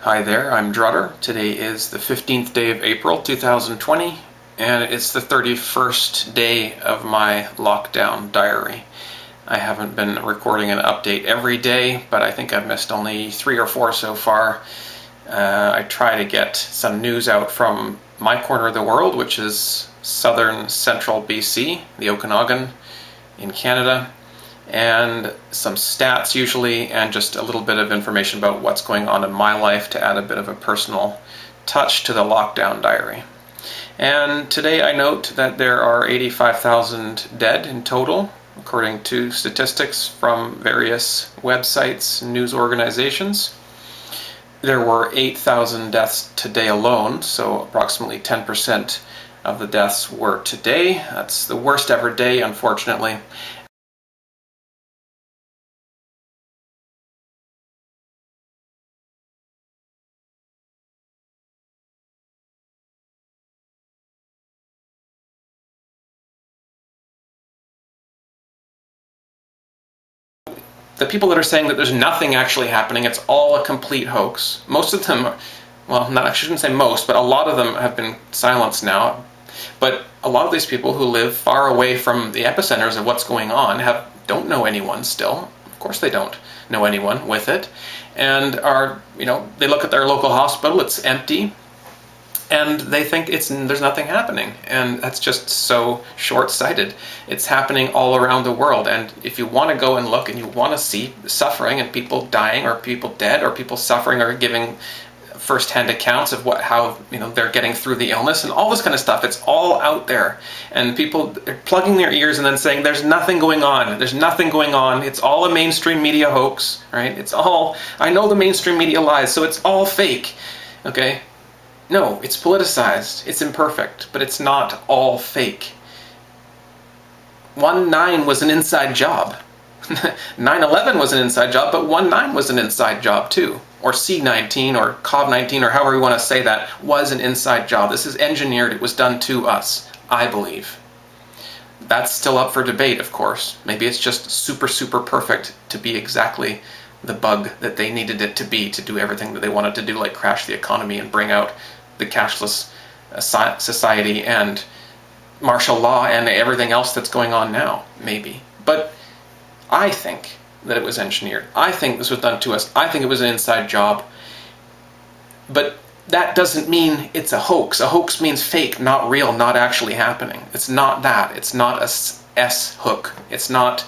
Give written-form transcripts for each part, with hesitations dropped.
Hi there, I'm Drutter. Today is the 15th day of April 2020, and it's the 31st day of my lockdown diary. I haven't been recording an update every day, but I think I've missed only 3 or 4 so far. I try to get some news out from my corner of the world, which is southern central BC, the Okanagan in Canada, and some stats usually, and just a little bit of information about what's going on in my life to add a bit of a personal touch to the lockdown diary. And today I note that there are 85,000 dead in total, according to statistics from various websites and news organizations. There were 8,000 deaths today alone, so approximately 10% of the deaths were today. That's the worst ever day, unfortunately. The people that are saying that there's nothing actually happening, it's all a complete hoax. Most of them, well, not, I shouldn't say most, but a lot of them have been silenced now. But a lot of these people who live far away from the epicenters of what's going on don't know anyone still. Of course they don't know anyone with it. And they look at their local hospital, it's empty, and they think there's nothing happening, and that's just so short-sighted. It's happening all around the world, and if you want to go and look and you want to see suffering and people dying or people dead or people suffering or giving first-hand accounts of how they're getting through the illness and all this kind of stuff, it's all out there, and people are plugging their ears and then saying there's nothing going on, it's all a mainstream media hoax, right? I know the mainstream media lies, so it's all fake, okay? No, it's politicized, it's imperfect, but it's not all fake. 1/9 was an inside job. 9/11 was an inside job, but 1/9 was an inside job too. Or C19 or Cov19 or however you want to say that was an inside job. This is engineered, it was done to us, I believe. That's still up for debate, of course. Maybe it's just super, super perfect to be exactly the bug that they needed it to be to do everything that they wanted to do, like crash the economy and bring out the cashless society and martial law and everything else that's going on now, maybe. But I think that it was engineered. I think this was done to us. I think it was an inside job. But that doesn't mean it's a hoax. A hoax means fake, not real, not actually happening. It's not that. It's not a S-hook. It's not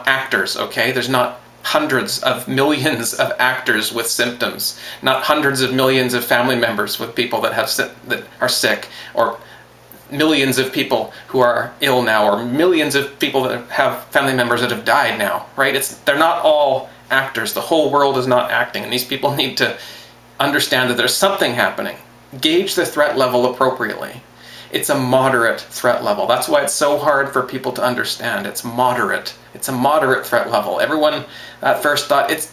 actors, okay? There's not hundreds of millions of actors with symptoms, not hundreds of millions of family members with people that are sick, or millions of people who are ill now, or millions of people that have family members that have died now, right? They're not all actors. The whole world is not acting, and these people need to understand that there's something happening. Gauge the threat level appropriately. It's a moderate threat level. That's why it's so hard for people to understand. It's moderate. It's a moderate threat level. Everyone at first thought, it's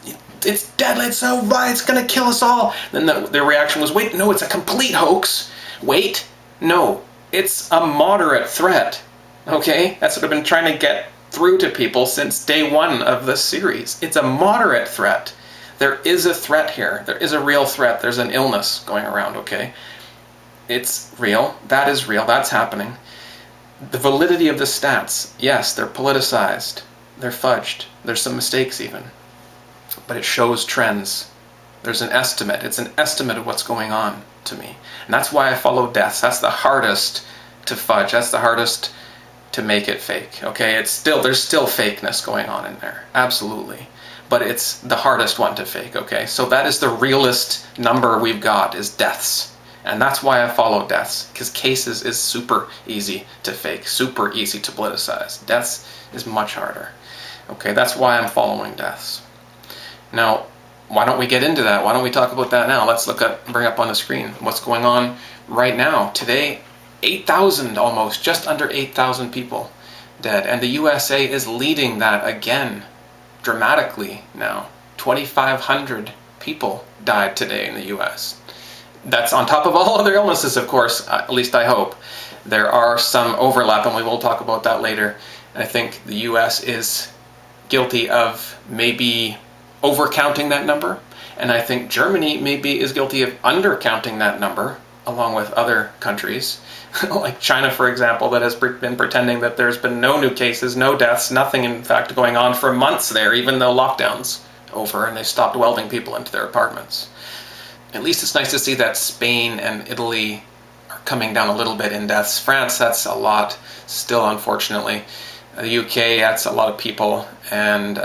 deadly, it's so right, it's going to kill us all. Then the reaction was, wait, no, it's a complete hoax. Wait, no, it's a moderate threat. Okay? That's what I've been trying to get through to people since day 1 of this series. It's a moderate threat. There is a threat here. There is a real threat. There's an illness going around, okay? It's real. That is real. That's happening. The validity of the stats, yes, they're politicized. They're fudged. There's some mistakes even. But it shows trends. There's an estimate. It's an estimate of what's going on to me. And that's why I follow deaths. That's the hardest to fudge. That's the hardest to make it fake. Okay? There's still fakeness going on in there. Absolutely. But it's the hardest one to fake, okay? So that is the realest number we've got, is deaths. And that's why I follow deaths, because cases is super easy to fake, super easy to politicize. Deaths is much harder. Okay, that's why I'm following deaths. Now, why don't we get into that? Why don't we talk about that now? Let's bring up on the screen what's going on right now. Today, 8,000 almost, just under 8,000 people dead. And the USA is leading that again, dramatically now. 2,500 people died today in the US. That's on top of all other illnesses, of course, at least I hope. There are some overlap, and we will talk about that later. And I think the US is guilty of maybe overcounting that number And I think Germany maybe is guilty of undercounting that number, along with other countries, like China, for example, that has been pretending that there's been no new cases, no deaths, nothing in fact going on for months there, even though lockdown's over and they stopped welding people into their apartments. At least it's nice to see that Spain and Italy are coming down a little bit in deaths. France, that's a lot still, unfortunately. The UK, that's a lot of people, and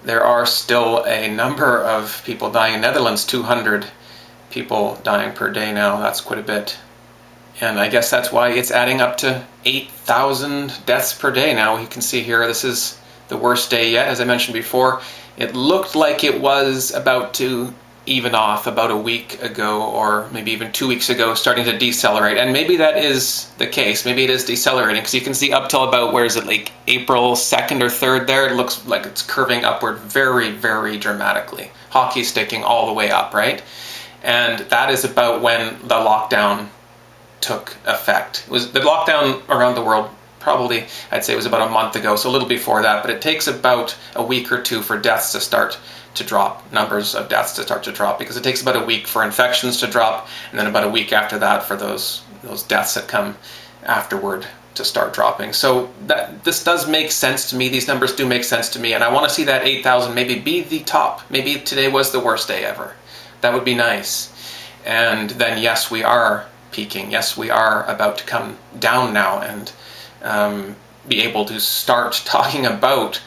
there are still a number of people dying. In Netherlands, 200 people dying per day now. That's quite a bit. And I guess that's why it's adding up to 8,000 deaths per day now. You can see here, this is the worst day yet. As I mentioned before, it looked like it was about to even off about a week ago, or maybe even 2 weeks ago, starting to decelerate. And maybe that is the case. Maybe it is decelerating, because you can see up till about, where is it, like April 2nd or 3rd there, it looks like it's curving upward very, very dramatically. Hockey sticking all the way up, right? And that is about when the lockdown took effect. It was the lockdown around the world, probably, I'd say it was about a month ago, so a little before that, but it takes about a week or two for deaths to start to drop, numbers of deaths to start to drop, because it takes about a week for infections to drop, and then about a week after that for those deaths that come afterward to start dropping. So this does make sense to me. These numbers do make sense to me, and I want to see that 8,000 maybe be the top. Maybe today was the worst day ever. That would be nice. And then yes, we are peaking. Yes, we are about to come down now and be able to start talking about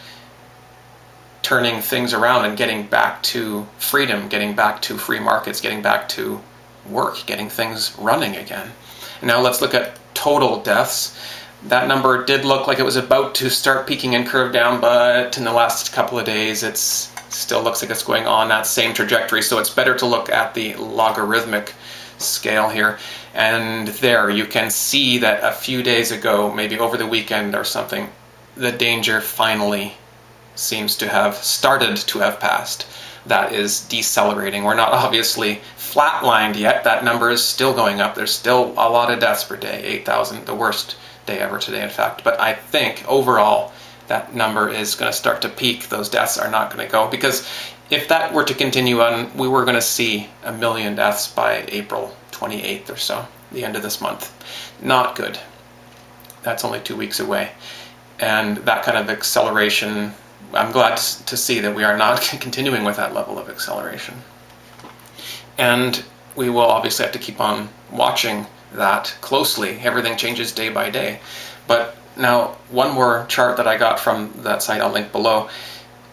turning things around and getting back to freedom, getting back to free markets, getting back to work, getting things running again. Now let's look at total deaths. That number did look like it was about to start peaking and curve down, but in the last couple of days it still looks like it's going on that same trajectory. So it's better to look at the logarithmic scale here. And there you can see that a few days ago, maybe over the weekend or something, the danger finally seems to have started to have passed. That is decelerating. We're not obviously flatlined yet. That number is still going up. There's still a lot of deaths per day, 8,000, the worst day ever today, in fact. But I think overall that number is going to start to peak. Those deaths are not going to go, because if that were to continue on, we were going to see 1 million deaths by April 28th or so, the end of this month. Not good. That's only 2 weeks away. And that kind of acceleration, I'm glad to see that we are not continuing with that level of acceleration. And we will obviously have to keep on watching that closely. Everything changes day by day. But now, one more chart that I got from that site, I'll link below,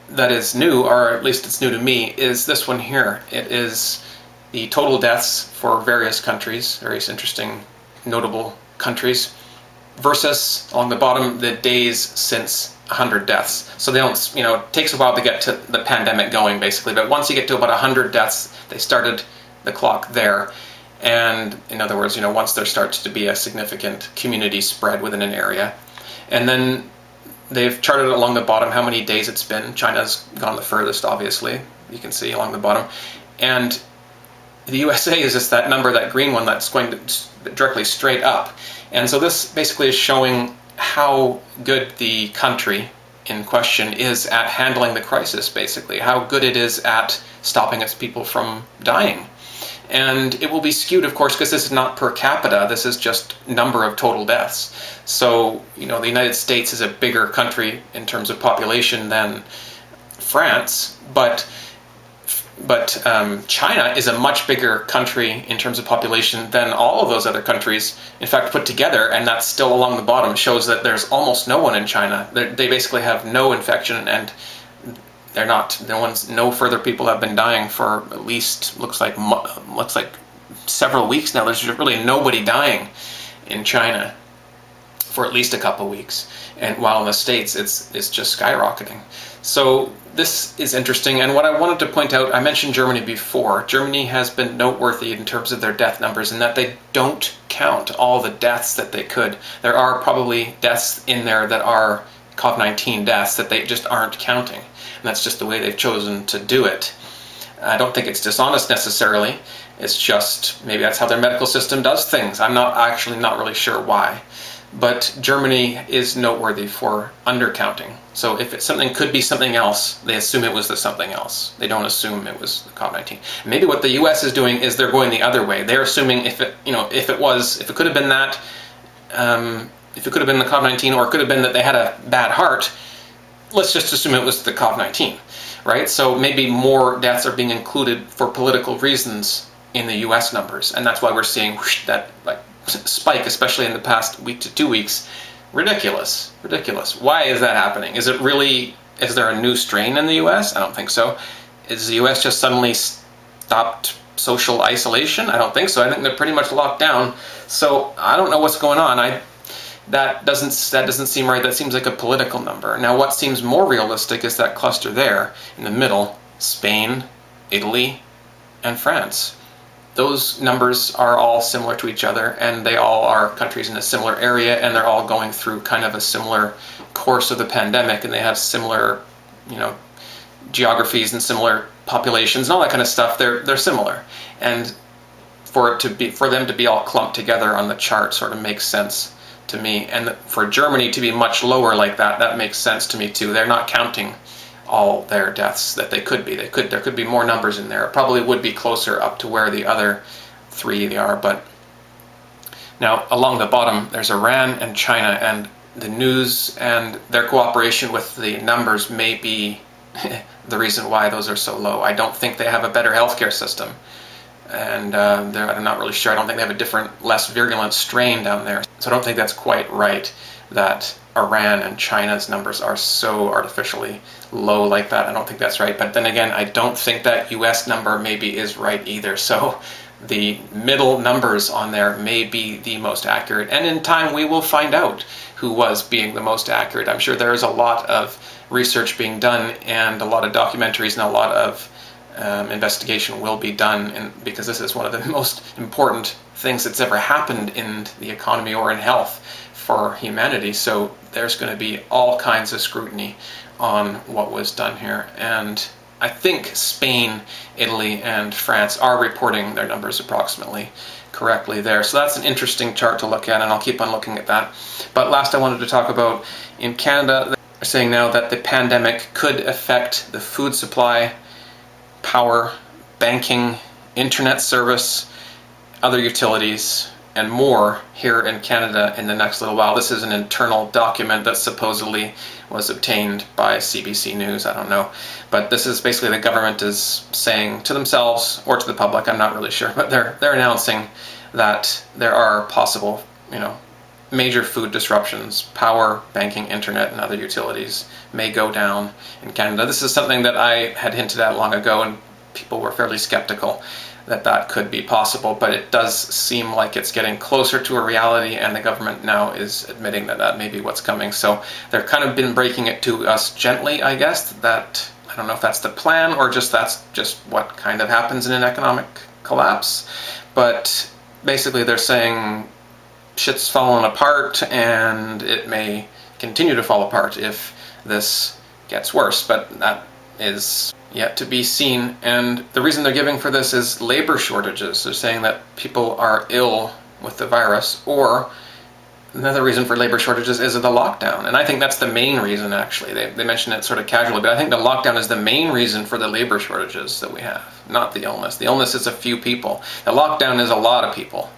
that is new, or at least it's new to me, is this one here. It is the total deaths for various countries, various interesting, notable countries, versus, along the bottom, the days since 100 deaths. So they don't, it takes a while to get to the pandemic going, basically, but once you get to about 100 deaths, they started the clock there. And in other words, once there starts to be a significant community spread within an area. And then they've charted along the bottom how many days it's been. China's gone the furthest, obviously. You can see along the bottom. And the USA is just that number, that green one, that's going directly straight up. And so this basically is showing how good the country in question is at handling the crisis, basically. How good it is at stopping its people from dying. And it will be skewed, of course, because this is not per capita. This is just number of total deaths. So, the United States is a bigger country in terms of population than France, but China is a much bigger country in terms of population than all of those other countries, in fact, put together, and that's still along the bottom, shows that there's almost no one in China. They basically have no infection, and no further people have been dying for at least, looks like several weeks now. There's really nobody dying in China for at least a couple weeks, and while in the States it's just skyrocketing. So this is interesting, and what I wanted to point out, I mentioned Germany before. Germany has been noteworthy in terms of their death numbers in that they don't count all the deaths that they could. There are probably deaths in there that are Cov19 deaths that they just aren't counting, and that's just the way they've chosen to do it. I don't think it's dishonest necessarily. It's just maybe that's how their medical system does things. I'm not really sure why. but Germany is noteworthy for undercounting. So if something could be something else, they assume it was the something else. They don't assume it was the Cov19. Maybe what the U.S. is doing is they're going the other way. They're assuming if it could have been that, if it could have been the Cov19, or it could have been that they had a bad heart, let's just assume it was the Cov19, right? So maybe more deaths are being included for political reasons in the U.S. numbers, and that's why we're seeing that spike, especially in the past week to 2 weeks. Ridiculous. Why is that happening? Is there a new strain in the U.S.? I don't think so. Is the U.S. just suddenly stopped social isolation? I don't think so. I think they're pretty much locked down. So I don't know what's going on. That doesn't seem right. That seems like a political number. Now, what seems more realistic is that cluster there in the middle: Spain, Italy, and France. Those numbers are all similar to each other, and they all are countries in a similar area, and they're all going through kind of a similar course of the pandemic, and they have similar, geographies and similar populations and all that kind of stuff. They're similar, and for them to be all clumped together on the chart sort of makes sense to me. And for Germany to be much lower like that makes sense to me too. They're not counting all their deaths that they could be. There could be more numbers in there. It probably would be closer up to where the other three are. But now along the bottom there's Iran and China, and the news and their cooperation with the numbers may be the reason why those are so low. I don't think they have a better healthcare system, and I'm not really sure. I don't think they have a different, less virulent strain down there. So I don't think that's quite right that Iran and China's numbers are so artificially low like that. I don't think that's right. But then again, I don't think that US number maybe is right either. So the middle numbers on there may be the most accurate. And in time, we will find out who was being the most accurate. I'm sure there is a lot of research being done, and a lot of documentaries, and a lot of investigation will be done, because this is one of the most important things that's ever happened in the economy or in health for humanity. So there's going to be all kinds of scrutiny on what was done here. And I think Spain, Italy, and France are reporting their numbers approximately correctly there. So that's an interesting chart to look at, and I'll keep on looking at that. But last I wanted to talk about, in Canada, they're saying now that the pandemic could affect the food supply, power, banking, internet service, other utilities, and more here in Canada in the next little while. This is an internal document that supposedly was obtained by CBC News. I don't know. But this is basically the government is saying to themselves, or to the public, I'm not really sure, but they're announcing that there are possible, major food disruptions. Power, banking, internet, and other utilities may go down in Canada. This is something that I had hinted at long ago, and people were fairly skeptical that could be possible, but it does seem like it's getting closer to a reality, and the government now is admitting that may be what's coming. So they've kind of been breaking it to us gently, I guess. That, I don't know if that's the plan, or that's just what kind of happens in an economic collapse. But basically they're saying shit's falling apart, and it may continue to fall apart if this gets worse, but that is yet to be seen. And the reason they're giving for this is labor shortages. They're saying that people are ill with the virus, or another reason for labor shortages is the lockdown. And I think that's the main reason, actually. They mention it sort of casually, but I think the lockdown is the main reason for the labor shortages that we have, not the illness. The illness is a few people. The lockdown is a lot of people.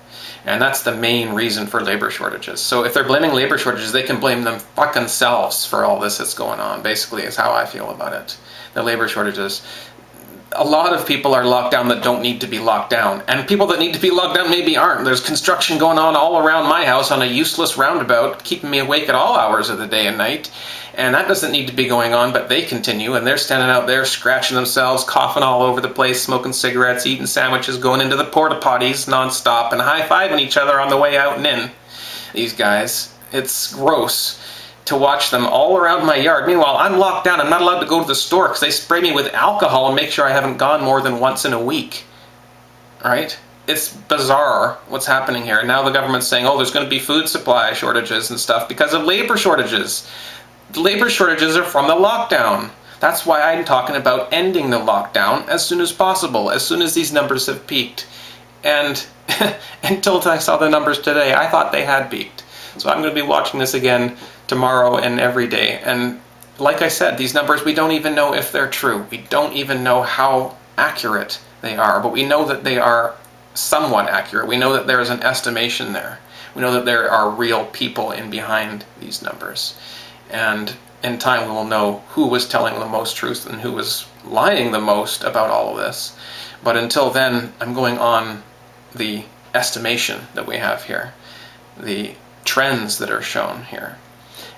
And that's the main reason for labor shortages. So if they're blaming labor shortages, they can blame them fucking selves for all this that's going on, basically, is how I feel about it. The labor shortages. A lot of people are locked down that don't need to be locked down. And people that need to be locked down maybe aren't. There's construction going on all around my house on a useless roundabout, keeping me awake at all hours of the day and night. And that doesn't need to be going on, but they continue, and they're standing out there scratching themselves, coughing all over the place, smoking cigarettes, eating sandwiches, going into the porta potties nonstop, and high-fiving each other on the way out and in. These guys. It's gross to watch them all around my yard. Meanwhile, I'm locked down. I'm not allowed to go to the store because they spray me with alcohol and make sure I haven't gone more than once in a week. Alright? It's bizarre what's happening here. And now the government's saying, oh, there's going to be food supply shortages and stuff because of labor shortages. The labor shortages are from the lockdown. That's why I'm talking about ending the lockdown as soon as possible, as soon as these numbers have peaked. And until I saw the numbers today, I thought they had peaked. So I'm going to be watching this again tomorrow and every day. And like I said, these numbers, we don't even know if they're true. We don't even know how accurate they are, but we know that they are somewhat accurate. We know that there is an estimation there. We know that there are real people in behind these numbers. And in time we will know who was telling the most truth and who was lying the most about all of this. But until then, I'm going on the estimation that we have here, the trends that are shown here.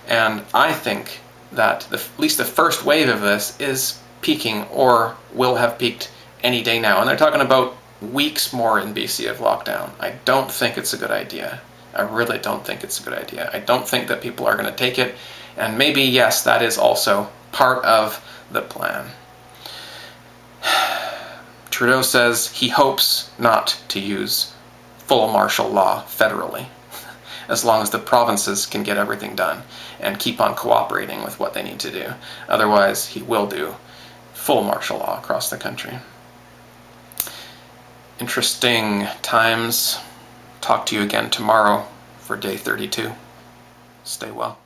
And I think that at least the first wave of this is peaking or will have peaked any day now. And they're talking about weeks more in BC of lockdown. I don't think it's a good idea. I really don't think it's a good idea. I don't think that people are going to take it. And maybe, yes, that is also part of the plan. Trudeau says he hopes not to use full martial law federally, as long as the provinces can get everything done and keep on cooperating with what they need to do. Otherwise, he will do full martial law across the country. Interesting times. Talk to you again tomorrow for day 32. Stay well.